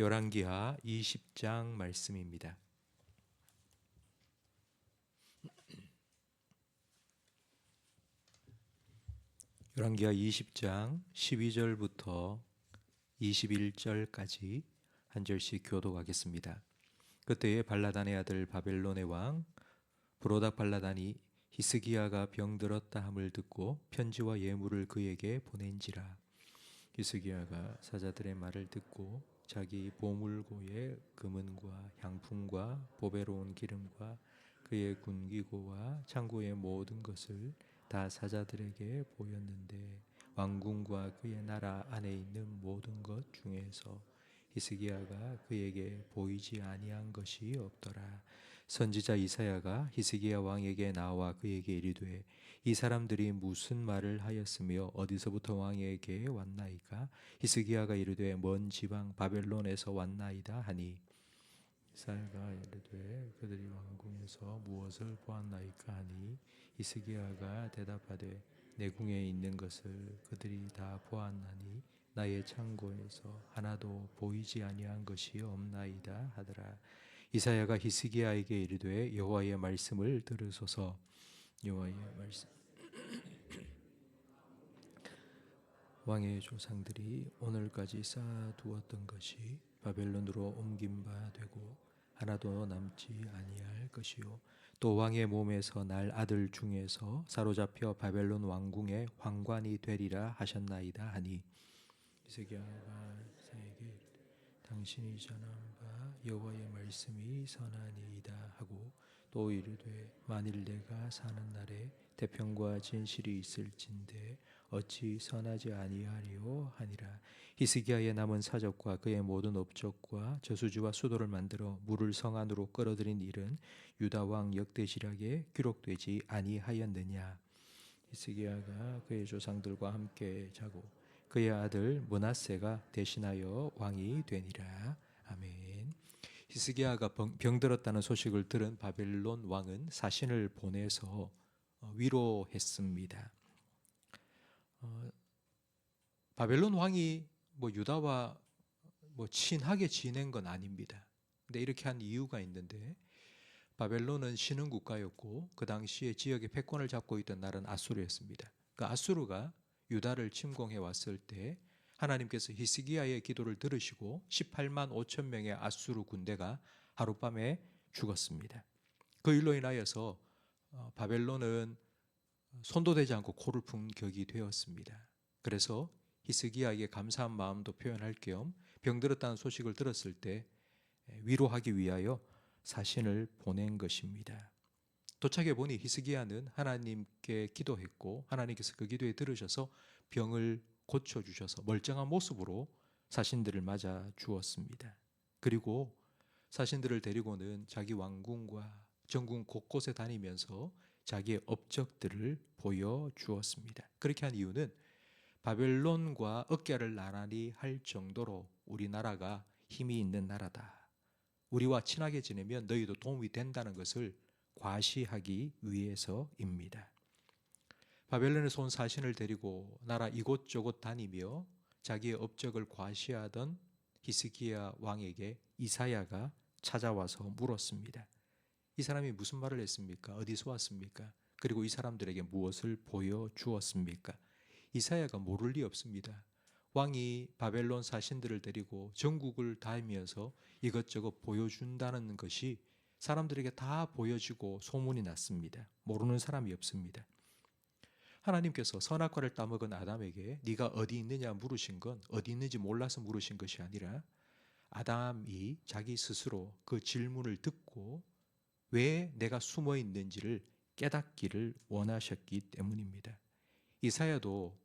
열왕기하 20장 말씀입니다. 열왕기하 20장 12절부터 21절까지 한 절씩 교독하겠습니다. 그때에 발라단의 아들 바벨론의 왕 브로닥 발라단이 히스기야가 병들었다 함을 듣고 편지와 예물을 그에게 보낸지라. 히스기야가 사자들의 말을 듣고 자기 보물고에 금은과 향품과 보배로운 기름과 그의 군기고와 창고의 모든 것을 다 사자들에게 보였는데 왕궁과 그의 나라 안에 있는 모든 것 중에서 히스기야가 그에게 보이지 아니한 것이 없더라. 선지자 이사야가 히스기야 왕에게 나와 그에게 이르되 이 사람들이 무슨 말을 하였으며 어디서부터 왕에게 왔나이까? 히스기야가 이르되 먼 지방 바벨론에서 왔나이다 하니 이사야가 이르되 그들이 왕궁에서 무엇을 보았나이까 하니 히스기야가 대답하되 내 궁에 있는 것을 그들이 다 보았나니 나의 창고에서 하나도 보이지 아니한 것이 없나이다 하더라. 이사야가 히스기야에게 이르되 여호와의 말씀을 들으소서. 여호와의 말씀. 왕의 조상들이 오늘까지 쌓아두었던 것이 바벨론으로 옮긴 바 되고 하나도 남지 아니할 것이요 또 왕의 몸에서 날 아들 중에서 사로잡혀 바벨론 왕궁의 황관이 되리라 하셨나이다 하니 히스기야가 이사야에게 당신이 전한 바 여호와의 말씀이 선하니이다 하고 또 이르되 만일 내가 사는 날에 태평과 진실이 있을진데 어찌 선하지 아니하리요 하니라. 히스기야의 남은 사적과 그의 모든 업적과 저수지와 수도를 만들어 물을 성 안으로 끌어들인 일은 유다 왕 역대지략에 기록되지 아니하였느냐. 히스기야가 그의 조상들과 함께 자고 그의 아들 므낫세가 대신하여 왕이 되니라. 아멘. 히스기야가 병들었다는 소식을 들은 바벨론 왕은 사신을 보내서 위로했습니다. 바벨론 왕이 유다와 친하게 지낸 건 아닙니다. 근데 이렇게 한 이유가 있는데 바벨론은 신흥 국가였고 그 당시에 지역의 패권을 잡고 있던 나라는 아수르였습니다. 그 아수르가 유다를 침공해 왔을 때 하나님께서 히스기야의 기도를 들으시고 18만 5천 명의 아수르 군대가 하룻밤에 죽었습니다. 그 일로 인하여서 바벨론은 손도 대지 않고 코를 푼 격이 되었습니다. 그래서 히스기야에게 감사한 마음도 표현할 겸 병들었다는 소식을 들었을 때 위로하기 위하여 사신을 보낸 것입니다. 도착해 보니 히스기야는 하나님께 기도했고 하나님께서 그 기도에 들으셔서 병을 고쳐주셔서 멀쩡한 모습으로 사신들을 맞아 주었습니다. 그리고 사신들을 데리고는 자기 왕궁과 전궁 곳곳에 다니면서 자기의 업적들을 보여주었습니다. 그렇게 한 이유는 바벨론과 어깨를 나란히 할 정도로 우리나라가 힘이 있는 나라다. 우리와 친하게 지내면 너희도 도움이 된다는 것을 과시하기 위해서입니다. 바벨론에서 온 사신을 데리고 나라 이곳저곳 다니며 자기의 업적을 과시하던 히스기야 왕에게 이사야가 찾아와서 물었습니다. 이 사람이 무슨 말을 했습니까? 어디서 왔습니까? 그리고 이 사람들에게 무엇을 보여주었습니까? 이사야가 모를 리 없습니다. 왕이 바벨론 사신들을 데리고 전국을 다니면서 이것저것 보여준다는 것이 사람들에게 다 보여지고 소문이 났습니다. 모르는 사람이 없습니다. 하나님께서 선악과를 따먹은 아담에게 네가 어디 있느냐 물으신 건 어디 있는지 몰라서 물으신 것이 아니라 아담이 자기 스스로 그 질문을 듣고 왜 내가 숨어 있는지를 깨닫기를 원하셨기 때문입니다. 이사야도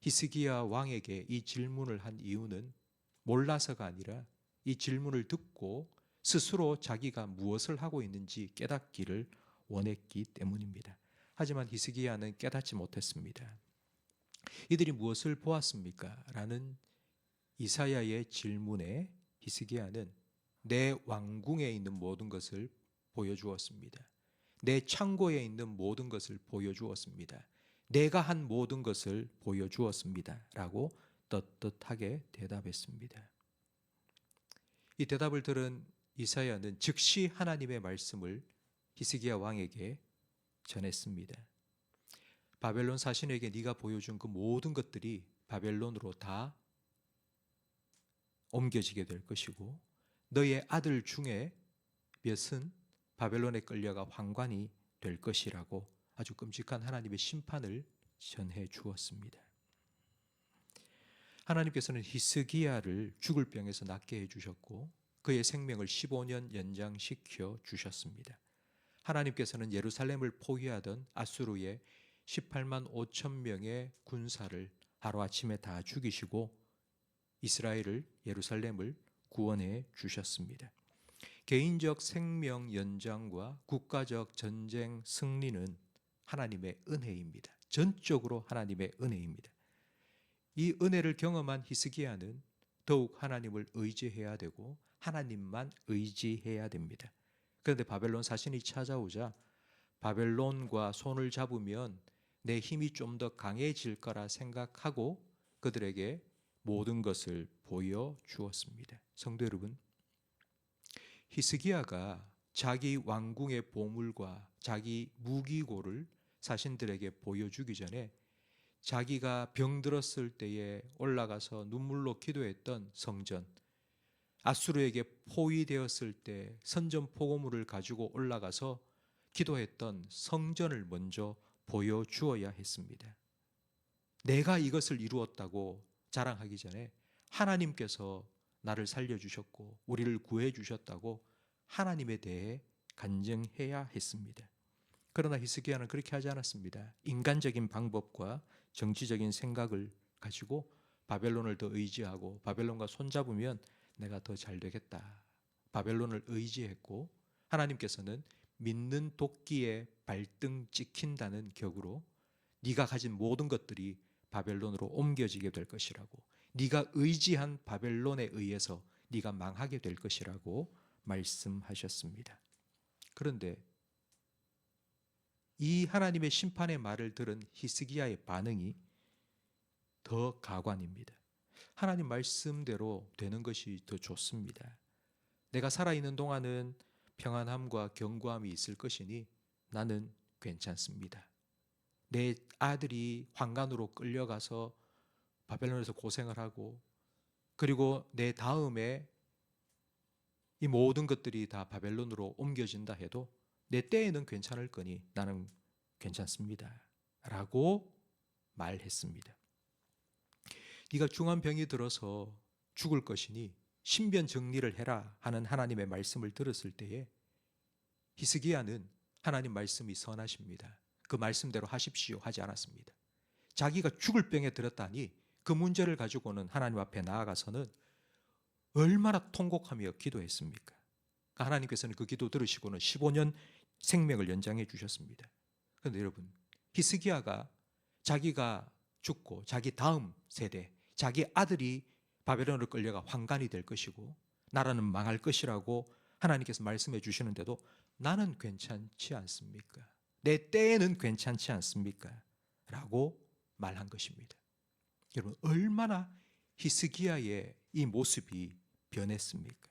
히스기야 왕에게 이 질문을 한 이유는 몰라서가 아니라 이 질문을 듣고 스스로 자기가 무엇을 하고 있는지 깨닫기를 원했기 때문입니다. 하지만 히스기야는 깨닫지 못했습니다. 이들이 무엇을 보았습니까? 라는 이사야의 질문에 히스기야는 내 왕궁에 있는 모든 것을 보여주었습니다. 내 창고에 있는 모든 것을 보여주었습니다. 내가 한 모든 것을 보여주었습니다. 라고 떳떳하게 대답했습니다. 이 대답을 들은 이사야는 즉시 하나님의 말씀을 히스기야 왕에게 전했습니다. 바벨론 사신에게 네가 보여준 그 모든 것들이 바벨론으로 다 옮겨지게 될 것이고 너의 아들 중에 몇은 바벨론에 끌려가 환관이 될 것이라고 아주 끔찍한 하나님의 심판을 전해 주었습니다. 하나님께서는 히스기야를 죽을 병에서 낫게 해주셨고 그의 생명을 15년 연장시켜 주셨습니다. 하나님께서는 예루살렘을 포위하던 아수르의 18만 5천 명의 군사를 하루아침에 다 죽이시고 이스라엘을, 예루살렘을 구원해 주셨습니다. 개인적 생명 연장과 국가적 전쟁 승리는 하나님의 은혜입니다. 전적으로 하나님의 은혜입니다. 이 은혜를 경험한 히스기야는 더욱 하나님을 의지해야 되고 하나님만 의지해야 됩니다. 그런데 바벨론 사신이 찾아오자 바벨론과 손을 잡으면 내 힘이 좀 더 강해질 거라 생각하고 그들에게 모든 것을 보여주었습니다. 성도 여러분, 히스기야가 자기 왕궁의 보물과 자기 무기고를 사신들에게 보여주기 전에 자기가 병들었을 때에 올라가서 눈물로 기도했던 성전, 아수르에게 포위되었을 때 선전포고물을 가지고 올라가서 기도했던 성전을 먼저 보여주어야 했습니다. 내가 이것을 이루었다고 자랑하기 전에 하나님께서 나를 살려주셨고 우리를 구해주셨다고 하나님에 대해 간증해야 했습니다. 그러나 히스기야는 그렇게 하지 않았습니다. 인간적인 방법과 정치적인 생각을 가지고 바벨론을 더 의지하고 바벨론과 손잡으면 내가 더 잘 되겠다. 바벨론을 의지했고 하나님께서는 믿는 도끼에 발등 찍힌다는 격으로 네가 가진 모든 것들이 바벨론으로 옮겨지게 될 것이라고, 네가 의지한 바벨론에 의해서 네가 망하게 될 것이라고 말씀하셨습니다. 그런데 이 하나님의 심판의 말을 들은 히스기야의 반응이 더 가관입니다. 하나님 말씀대로 되는 것이 더 좋습니다. 내가 살아있는 동안은 평안함과 견고함이 있을 것이니 나는 괜찮습니다. 내 아들이 환관으로 끌려가서 바벨론에서 고생을 하고 그리고 내 다음에 이 모든 것들이 다 바벨론으로 옮겨진다 해도 내 때에는 괜찮을 거니 나는 괜찮습니다. 라고 말했습니다. 네가 중한 병이 들어서 죽을 것이니 신변 정리를 해라 하는 하나님의 말씀을 들었을 때에 히스기야는 하나님 말씀이 선하십니다. 그 말씀대로 하십시오 하지 않았습니다. 자기가 죽을 병에 들었다니 그 문제를 가지고는 하나님 앞에 나아가서는 얼마나 통곡하며 기도했습니까? 하나님께서는 그 기도 들으시고는 15년 생명을 연장해 주셨습니다. 그런데 여러분, 히스기야가 자기가 죽고 자기 다음 세대, 자기 아들이 바벨론으로 끌려가 환관이 될 것이고 나라는 망할 것이라고 하나님께서 말씀해 주시는데도 나는 괜찮지 않습니까? 내 때에는 괜찮지 않습니까? 라고 말한 것입니다. 여러분, 얼마나 히스기야의 이 모습이 변했습니까?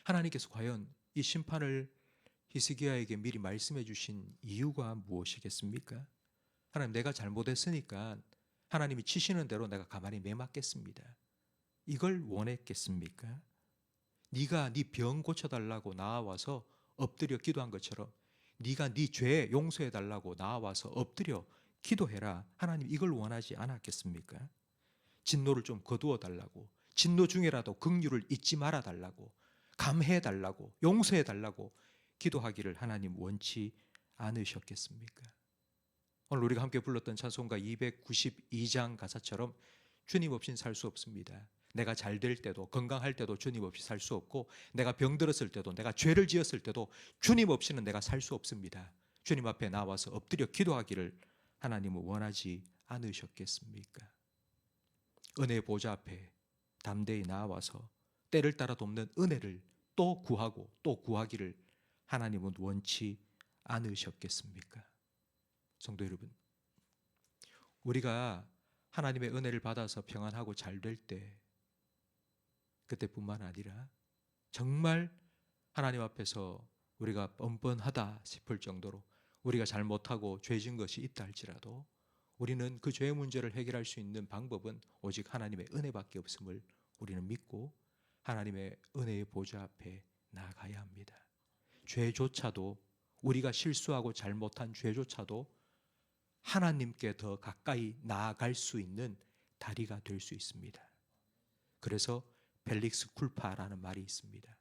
하나님께서 과연 이 심판을 히스기야에게 미리 말씀해 주신 이유가 무엇이겠습니까? 하나님, 내가 잘못했으니까 하나님이 치시는 대로 내가 가만히 매맞겠습니다. 이걸 원했겠습니까? 네가 네 병 고쳐달라고 나와서 엎드려 기도한 것처럼 네가 네 죄 용서해달라고 나와서 엎드려 기도해라. 하나님 이걸 원하지 않았겠습니까? 진노를 좀 거두어 달라고, 진노 중에라도 긍휼을 잊지 말아 달라고, 감해 달라고, 용서해 달라고 기도하기를 하나님 원치 않으셨겠습니까? 오늘 우리가 함께 불렀던 찬송가 292장 가사처럼 주님 없이는 살 수 없습니다. 내가 잘 될 때도, 건강할 때도 주님 없이 살 수 없고, 내가 병들었을 때도, 내가 죄를 지었을 때도 주님 없이는 내가 살 수 없습니다. 주님 앞에 나와서 엎드려 기도하기를 하나님은 원하지 않으셨겠습니까? 은혜의 보좌 앞에 담대히 나와서 때를 따라 돕는 은혜를 또 구하고 또 구하기를 하나님은 원치 않으셨겠습니까? 성도 여러분, 우리가 하나님의 은혜를 받아서 평안하고 잘 될 때 그때뿐만 아니라 정말 하나님 앞에서 우리가 뻔뻔하다 싶을 정도로 우리가 잘못하고 죄진 것이 있다 할지라도 우리는 그 죄의 문제를 해결할 수 있는 방법은 오직 하나님의 은혜밖에 없음을 우리는 믿고 하나님의 은혜의 보좌 앞에 나아가야 합니다. 죄조차도, 우리가 실수하고 잘못한 죄조차도 하나님께 더 가까이 나아갈 수 있는 다리가 될 수 있습니다. 그래서 펠릭스 쿨파라는 말이 있습니다.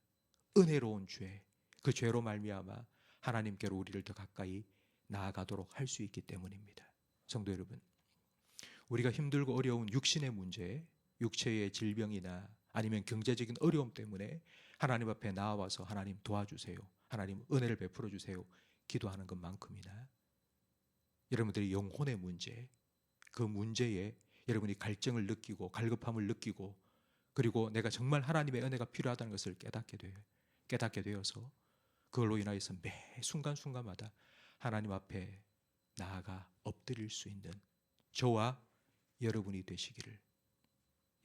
은혜로운 죄, 그 죄로 말미암아 하나님께로 우리를 더 가까이 나아가도록 할 수 있기 때문입니다. 성도 여러분, 우리가 힘들고 어려운 육신의 문제, 육체의 질병이나 아니면 경제적인 어려움 때문에 하나님 앞에 나와서 하나님 도와주세요, 하나님 은혜를 베풀어 주세요 기도하는 것만큼이나 여러분들이 영혼의 문제, 그 문제에 여러분이 갈증을 느끼고 갈급함을 느끼고 그리고 내가 정말 하나님의 은혜가 필요하다는 것을 깨닫게 되어서 그걸로 인하여서 매 순간순간마다 하나님 앞에 나아가 엎드릴 수 있는 저와 여러분이 되시기를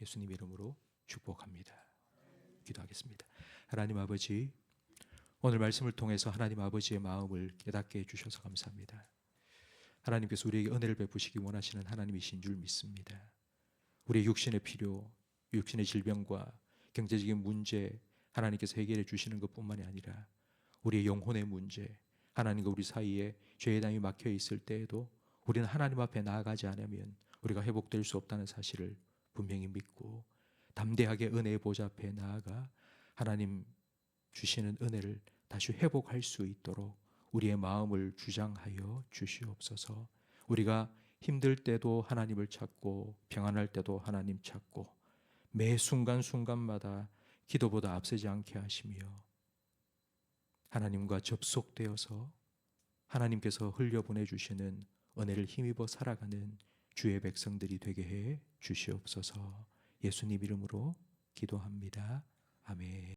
예수님 이름으로 축복합니다. 기도하겠습니다. 하나님 아버지, 오늘 말씀을 통해서 하나님 아버지의 마음을 깨닫게 해주셔서 감사합니다. 하나님께서 우리에게 은혜를 베푸시기 원하시는 하나님이신 줄 믿습니다. 우리의 육신의 필요, 육신의 질병과 경제적인 문제 하나님께서 해결해 주시는 것뿐만이 아니라 우리의 영혼의 문제, 하나님과 우리 사이에 죄의 담이 막혀 있을 때에도 우리는 하나님 앞에 나아가지 않으면 우리가 회복될 수 없다는 사실을 분명히 믿고 담대하게 은혜의 보좌 앞에 나아가 하나님 주시는 은혜를 다시 회복할 수 있도록 우리의 마음을 주장하여 주시옵소서. 우리가 힘들 때도 하나님을 찾고 평안할 때도 하나님 찾고 매 순간순간마다 기도보다 앞서지 않게 하시며 하나님과 접속되어서 하나님께서 흘려보내주시는 은혜를 힘입어 살아가는 주의 백성들이 되게 해 주시옵소서. 예수님 이름으로 기도합니다. 아멘.